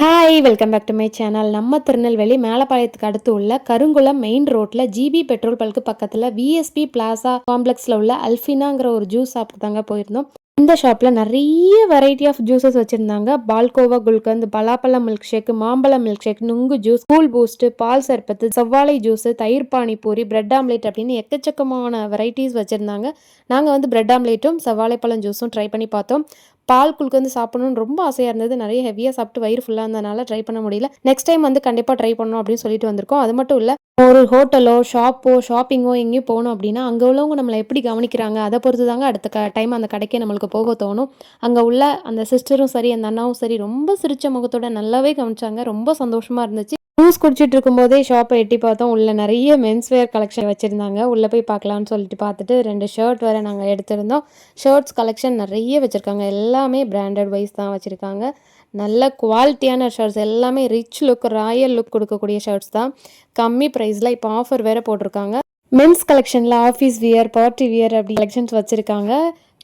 Hi welcome back to my channel. நம்ம திருநெல்வேலி மேலப்பாளையத்துக்கு அடுத்து உள்ள கருங்குளம் மெயின் ரோட்ல ஜிபி பெட்ரோல் பல்க்கு பக்கத்தில் விஎஸ்பி பிளாசா காம்ப்ளெக்ஸில் உள்ள அல்ஃபினாங்கிற ஒரு ஜூஸ் ஷாப்புக்கு தாங்க போயிருந்தோம். இந்த ஷாப்பில் நிறைய வெரைட்டி ஆஃப் ஜூஸஸ் வச்சுருந்தாங்க. பால்கோவா குல்கந்த், பலாப்பழம் மில்க் ஷேக், மாம்பழம் மில்க் ஷேக், நுங்கு ஜூஸ், கூல் பூஸ்ட், பால் சர்பத்து, செவ்வாழை ஜூஸ், தயிர் பானிபூரி, பிரெட் ஆம்லேட் அப்படின்னு எக்கச்சக்கமான வெரைட்டிஸ் வச்சுருந்தாங்க. நாங்கள் வந்து பிரெட் ஆம்லேட்டும் செவ்வாழைப்பழம் ஜூஸும் ட்ரை பண்ணி பார்த்தோம். பால் குல்கந்து சாப்பிடணும்னு ரொம்ப ஆசையாக இருந்தது. நிறைய ஹெவியாக சாப்பிட்டு வயிறு ஃபுல்லாக இருந்ததுனால ட்ரை பண்ண முடியல. நெக்ஸ்ட் டைம் வந்து கண்டிப்பாக ட்ரை பண்ணணும் அப்படின்னு சொல்லிட்டு வந்திருக்கோம். அது மட்டும் இல்லை, ஒரு ஹோட்டலோ ஷாப்போ ஷாப்பிங்கோ எங்கேயும் போகணும் அப்படின்னா அங்கே உள்ளவங்க நம்மளை எப்படி கவனிக்கிறாங்க அதை பொறுத்து தாங்க அடுத்த டைம் அந்த கடைக்கே நம்மளுக்கு போக தோணும். அங்கே உள்ள அந்த சிஸ்டரும் சரி அந்த அண்ணாவும் சரி ரொம்ப சிரிச்ச முகத்தோட நல்லாவே கவனிச்சாங்க. ரொம்ப சந்தோஷமாக இருந்துச்சு. ஜூஸ் குடிச்சிட்டு இருக்கும்போதே ஷாப்பை எட்டி பார்த்தோம். உள்ள நிறைய மென்ஸ்வேர் கலெக்ஷன் வச்சுருந்தாங்க. உள்ளே போய் பார்க்கலான்னு சொல்லிட்டு பார்த்துட்டு 2 ஷர்ட் வேறு நாங்கள் எடுத்திருந்தோம். ஷர்ட்ஸ் கலெக்ஷன் நிறைய வச்சுருக்காங்க. எல்லாமே பிராண்டட் வைஸ் தான் வச்சுருக்காங்க. நல்ல குவாலிட்டியான ஷர்ட்ஸ் எல்லாமே ரிச் லுக், ராயல் லுக் கொடுக்கக்கூடிய ஷர்ட்ஸ் தான். கம்மி ப்ரைஸில் இப்போ ஆஃபர் வேறு போட்டிருக்காங்க. மென்ஸ் கலெக்ஷனில் ஆஃபீஸ் வியர், பார்ட்டி வியர் அப்படி கலெக்ஷன்ஸ் வச்சுருக்காங்க.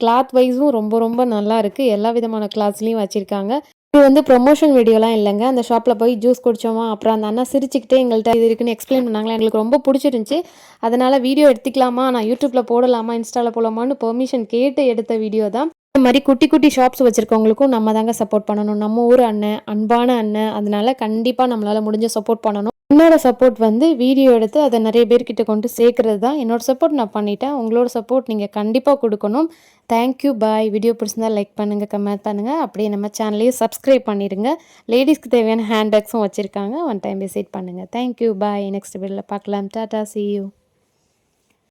கிளாத் வைஸும் ரொம்ப ரொம்ப நல்லா இருக்குது. எல்லா விதமான கிளாத்ஸ்லேயும் வச்சுருக்காங்க. இது வந்து ப்ரொமோஷன் வீடியோலாம் இல்லைங்க. அந்த ஷாப்பில் போய் ஜூஸ் குடித்தோமா, அப்புறம் அந்த அண்ணா சிரிச்சுக்கிட்டே எங்கள்கிட்ட இது இருக்குன்னு எக்ஸ்பிளைன் பண்ணாங்களா, எங்களுக்கு ரொம்ப பிடிச்சிருந்துச்சி. அதனால் வீடியோ எடுத்துக்கலாமா, நான் யூடியூப்பில் போடலாமா, இன்ஸ்டாவில் போடலாமான்னு பெர்மிஷன் கேட்டு எடுத்த வீடியோ தான். இந்த மாதிரி குட்டி குட்டி ஷாப்ஸ் வச்சுருக்கவங்களுக்கும் நம்ம தாங்க சப்போர்ட் பண்ணணும். நம்ம ஊர் அண்ணன், அன்பான அண்ணன். அதனால கண்டிப்பாக நம்மளால் முடிஞ்ச சப்போர்ட் பண்ணணும். என்னோட சப்போர்ட் வந்து வீடியோ எடுத்து அதை நிறைய பேர்கிட்ட கொண்டு சேர்க்கறது தான். என்னோட சப்போர்ட் நான் பண்ணிட்டேன். உங்களோட சப்போர்ட் நீங்கள் கண்டிப்பாக கொடுக்கணும். தேங்க்யூ, பாய். வீடியோ பிடிச்சிருந்தா லைக் பண்ணுங்கள், கமெண்ட் பண்ணுங்கள். அப்படியே நம்ம சேனலையும் சப்ஸ்கிரைப் பண்ணிடுங்க. லேடிஸ்க்கு தேவையான ஹேண்ட்பேக்ஸும் வச்சுருக்காங்க. ஒன் டைம் விசிட் பண்ணுங்கள். தேங்க்யூ, பாய். நெக்ஸ்ட் வீடியோவில் பார்க்கலாம். Tata, see you.